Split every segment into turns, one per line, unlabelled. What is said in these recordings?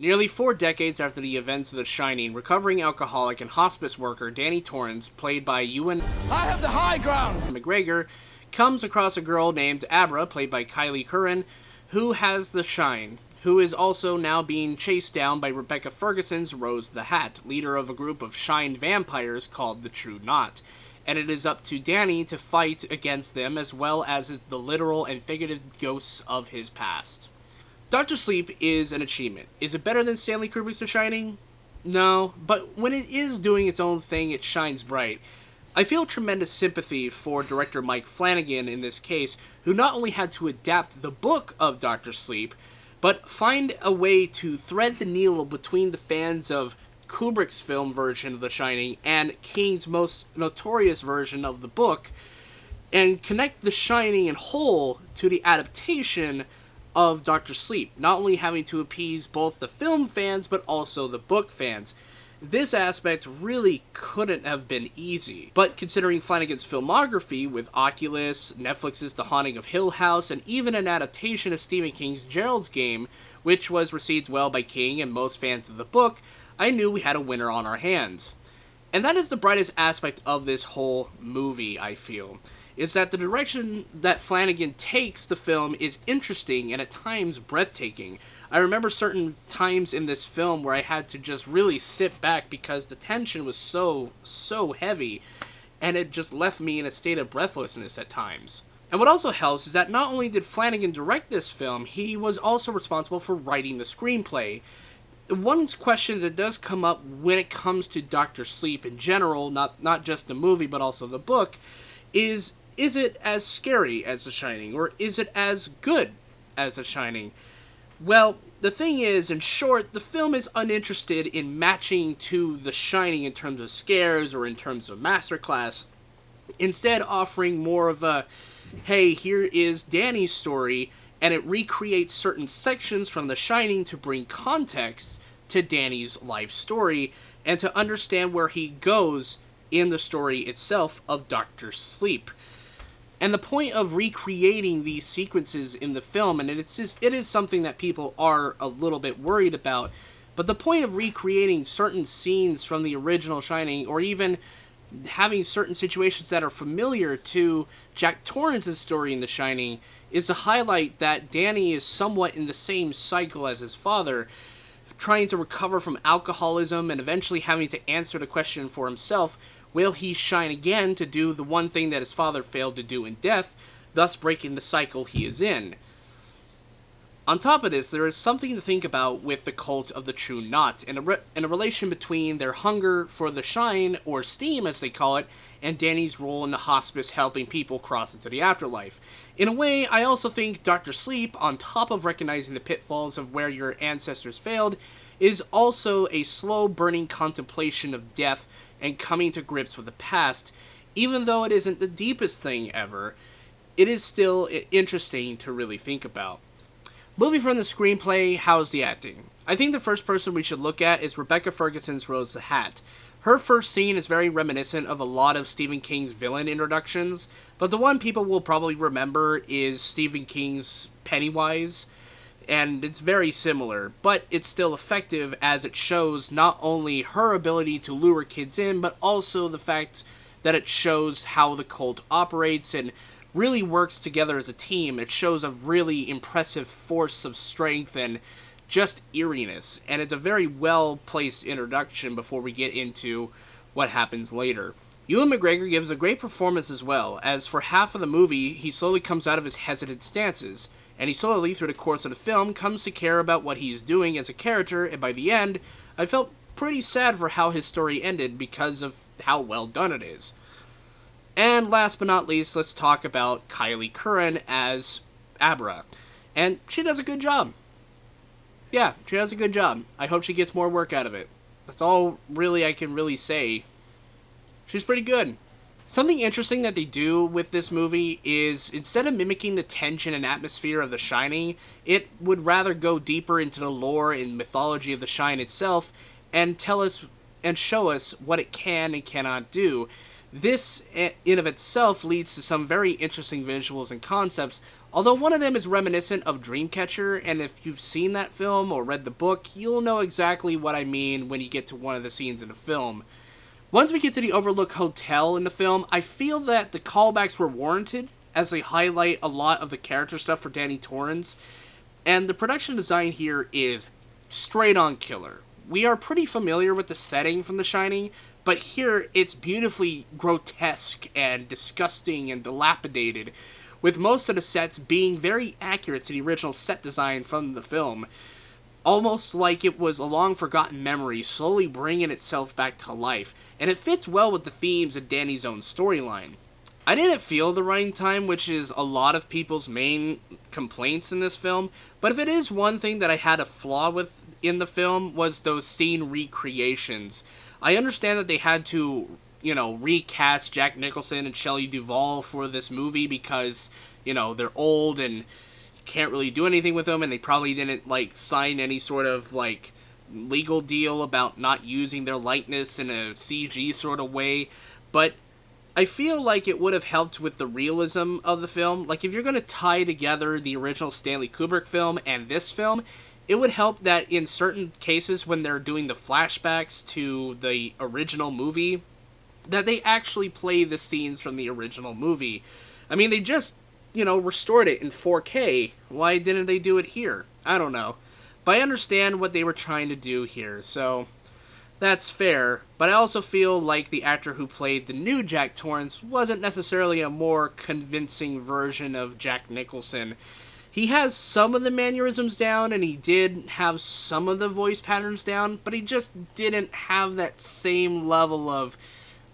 Nearly 4 decades after the events of The Shining, recovering alcoholic and hospice worker Danny Torrance, played by Ewan
I have the high ground!
McGregor, comes across a girl named Abra, played by Kylie Curran, who has the shine, who is also now being chased down by Rebecca Ferguson's Rose the Hat, leader of a group of shined vampires called the True Knot. And it is up to Danny to fight against them, as well as the literal and figurative ghosts of his past. Dr. Sleep is an achievement. Is it better than Stanley Kubrick's The Shining? No, but when it is doing its own thing, it shines bright. I feel tremendous sympathy for director Mike Flanagan in this case, who not only had to adapt the book of Dr. Sleep, but find a way to thread the needle between the fans of Kubrick's film version of The Shining and King's most notorious version of the book, and connect The Shining in whole to the adaptation of Dr. Sleep, not only having to appease both the film fans but also the book fans. This aspect really couldn't have been easy, but considering Flanagan's filmography with Oculus, Netflix's The Haunting of Hill House, and even an adaptation of Stephen King's Gerald's Game, which was received well by King and most fans of the book, I knew we had a winner on our hands. And that is the brightest aspect of this whole movie, I feel, is that the direction that Flanagan takes the film is interesting and at times breathtaking. I remember certain times in this film where I had to just really sit back because the tension was so heavy, and it just left me in a state of breathlessness at times. And what also helps is that not only did Flanagan direct this film, he was also responsible for writing the screenplay. One question that does come up when it comes to Dr. Sleep in general, not just the movie but also the book, is it as scary as The Shining, or is it as good as The Shining? Well, the thing is, in short, the film is uninterested in matching to The Shining in terms of scares or in terms of masterclass, instead offering more of a, hey, here is Danny's story, and it recreates certain sections from The Shining to bring context to Danny's life story, and to understand where he goes in the story itself of Dr. Sleep. And the point of recreating these sequences in the film, and it is something that people are a little bit worried about, but the point of recreating certain scenes from the original Shining, or even having certain situations that are familiar to Jack Torrance's story in The Shining, is to highlight that Danny is somewhat in the same cycle as his father, trying to recover from alcoholism and eventually having to answer the question for himself, will he shine again to do the one thing that his father failed to do in death, thus breaking the cycle he is in? On top of this, there is something to think about with the cult of the True Knot, and a relation between their hunger for the shine, or steam as they call it, and Danny's role in the hospice helping people cross into the afterlife. In a way, I also think Dr. Sleep, on top of recognizing the pitfalls of where your ancestors failed, is also a slow-burning contemplation of death and coming to grips with the past. Even though it isn't the deepest thing ever, it is still interesting to really think about. Moving from the screenplay, how's the acting? I think the first person we should look at is Rebecca Ferguson's Rose the Hat. Her first scene is very reminiscent of a lot of Stephen King's villain introductions, but the one people will probably remember is Stephen King's Pennywise, and it's very similar, but it's still effective as it shows not only her ability to lure kids in, but also the fact that it shows how the cult operates and really works together as a team. It shows a really impressive force of strength and just eeriness, and it's a very well-placed introduction before we get into what happens later. Ewan McGregor gives a great performance as well, as for half of the movie, he slowly comes out of his hesitant stances, and he slowly, through the course of the film, comes to care about what he's doing as a character, and by the end, I felt pretty sad for how his story ended because of how well done it is. And last but not least, let's talk about Kylie Curran as Abra, and she does a good job. Yeah, she does a good job. I hope she gets more work out of it. That's all really I can really say. She's pretty good. Something interesting that they do with this movie is, instead of mimicking the tension and atmosphere of The Shining, it would rather go deeper into the lore and mythology of The Shine itself, and tell us and show us what it can and cannot do. This, in of itself, leads to some very interesting visuals and concepts, Although one of them is reminiscent of Dreamcatcher, and if you've seen that film or read the book, you'll know exactly what I mean when you get to one of the scenes in the film. Once we get to the Overlook Hotel in the film, I feel that the callbacks were warranted, as they highlight a lot of the character stuff for Danny Torrance, and the production design here is straight on killer. We are pretty familiar with the setting from The Shining, but here it's beautifully grotesque and disgusting and dilapidated, with most of the sets being very accurate to the original set design from the film. Almost like it was a long-forgotten memory slowly bringing itself back to life, and it fits well with the themes of Danny's own storyline. I didn't feel the running time, which is a lot of people's main complaints in this film, but if it is one thing that I had a flaw with in the film was those scene recreations. I understand that they had to, recast Jack Nicholson and Shelley Duvall for this movie because, they're old and can't really do anything with them, and they probably didn't, sign any sort of, legal deal about not using their likeness in a CG sort of way, but I feel like it would have helped with the realism of the film. Like, if you're going to tie together the original Stanley Kubrick film and this film, it would help that in certain cases when they're doing the flashbacks to the original movie, that they actually play the scenes from the original movie. I mean, they just, restored it in 4K. Why didn't they do it here? I don't know. But I understand what they were trying to do here, so that's fair, but I also feel like the actor who played the new Jack Torrance wasn't necessarily a more convincing version of Jack Nicholson. He has some of the mannerisms down, and he did have some of the voice patterns down, but he just didn't have that same level of,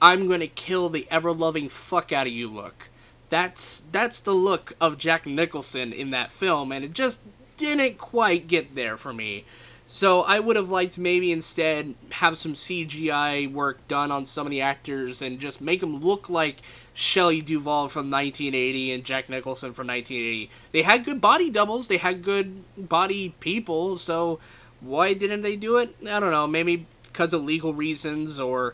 I'm gonna kill the ever-loving fuck out of you look. That's the look of Jack Nicholson in that film, and it just didn't quite get there for me. So I would have liked maybe instead have some CGI work done on some of the actors and just make them look like Shelley Duvall from 1980 and Jack Nicholson from 1980. They had good body doubles, they had good body people, so why didn't they do it? I don't know, maybe because of legal reasons, or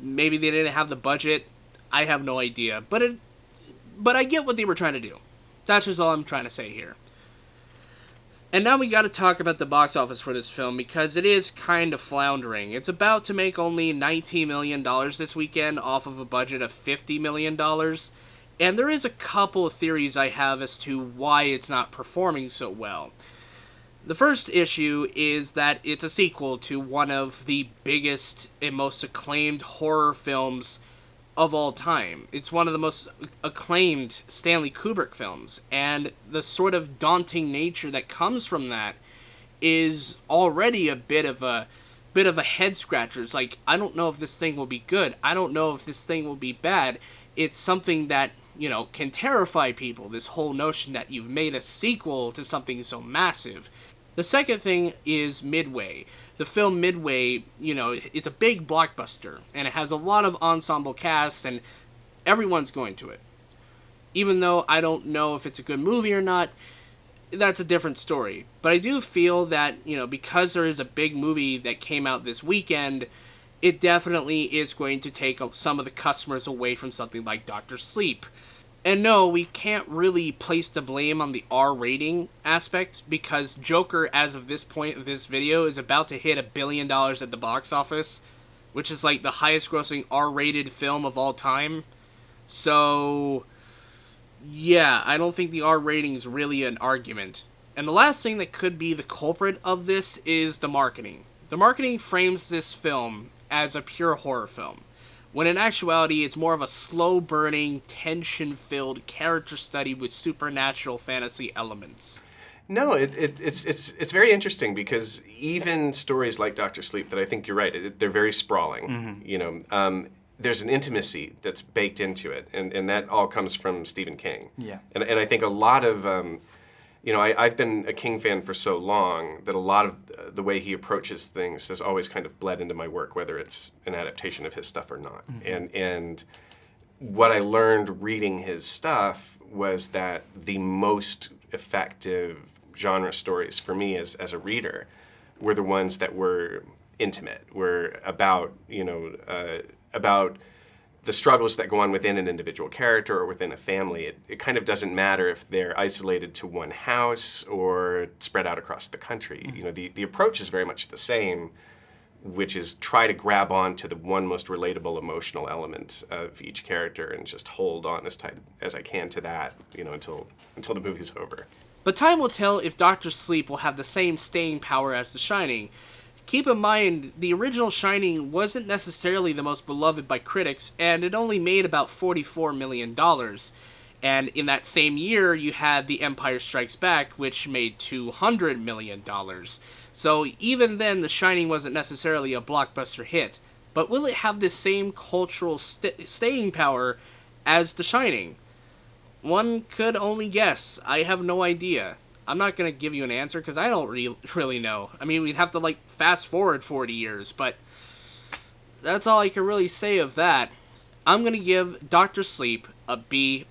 maybe they didn't have the budget. I have no idea. But I get what they were trying to do. That's just all I'm trying to say here. And now we gotta talk about the box office for this film, because it is kind of floundering. It's about to make only $19 million this weekend off of a budget of $50 million. And there is a couple of theories I have as to why it's not performing so well. The first issue is that it's a sequel to one of the biggest and most acclaimed horror films of all time. It's one of the most acclaimed Stanley Kubrick films, and the sort of daunting nature that comes from that is already a bit of a head scratcher. It's like, I don't know if this thing will be good. I don't know if this thing will be bad. It's something that, can terrify people, this whole notion that you've made a sequel to something so massive. The second thing is Midway. The film Midway, it's a big blockbuster, and it has a lot of ensemble casts, and everyone's going to it. Even though I don't know if it's a good movie or not, that's a different story. But I do feel that, because there is a big movie that came out this weekend, it definitely is going to take some of the customers away from something like Dr. Sleep. And no, we can't really place the blame on the R rating aspect, because Joker, as of this point of this video, is about to hit $1 billion at the box office, which is like the highest grossing R-rated film of all time. So, yeah, I don't think the R rating is really an argument. And the last thing that could be the culprit of this is the marketing. The marketing frames this film as a pure horror film, when in actuality it's more of a slow-burning, tension-filled character study with supernatural fantasy elements.
No, it's very interesting, because even stories like Dr. Sleep, that I think you're right, they're very sprawling. Mm-hmm. There's an intimacy that's baked into it, and that all comes from Stephen King.
Yeah.
And I think a lot of, I've been a King fan for so long that a lot of the way he approaches things has always kind of bled into my work, whether it's an adaptation of his stuff or not. Mm-hmm. And what I learned reading his stuff was that the most effective genre stories for me as a reader were the ones that were intimate, were about, about the struggles that go on within an individual character or within a family, it kind of doesn't matter if they're isolated to one house or spread out across the country. You know, the approach is very much the same, which is try to grab on to the one most relatable emotional element of each character and just hold on as tight as I can to that, you know, until the movie's over.
But time will tell if Dr. Sleep will have the same staying power as The Shining. Keep in mind, the original Shining wasn't necessarily the most beloved by critics, and it only made about $44 million. And in that same year, you had The Empire Strikes Back, which made $200 million. So even then, The Shining wasn't necessarily a blockbuster hit. But will it have the same cultural staying power as The Shining? One could only guess. I have no idea. I'm not going to give you an answer because I don't really know. I mean, we'd have to, like, fast forward 40 years, but that's all I can really say of that. I'm going to give Dr. Sleep a B+.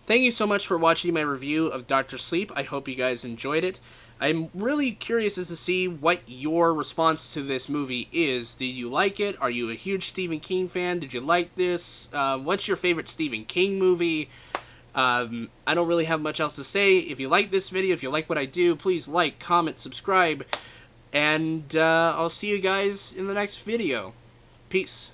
Thank you so much for watching my review of Dr. Sleep. I hope you guys enjoyed it. I'm really curious as to see what your response to this movie is. Did you like it? Are you a huge Stephen King fan? Did you like this? What's your favorite Stephen King movie? I don't really have much else to say. If you like this video, if you like what I do, please like, comment, subscribe, and I'll see you guys in the next video. Peace.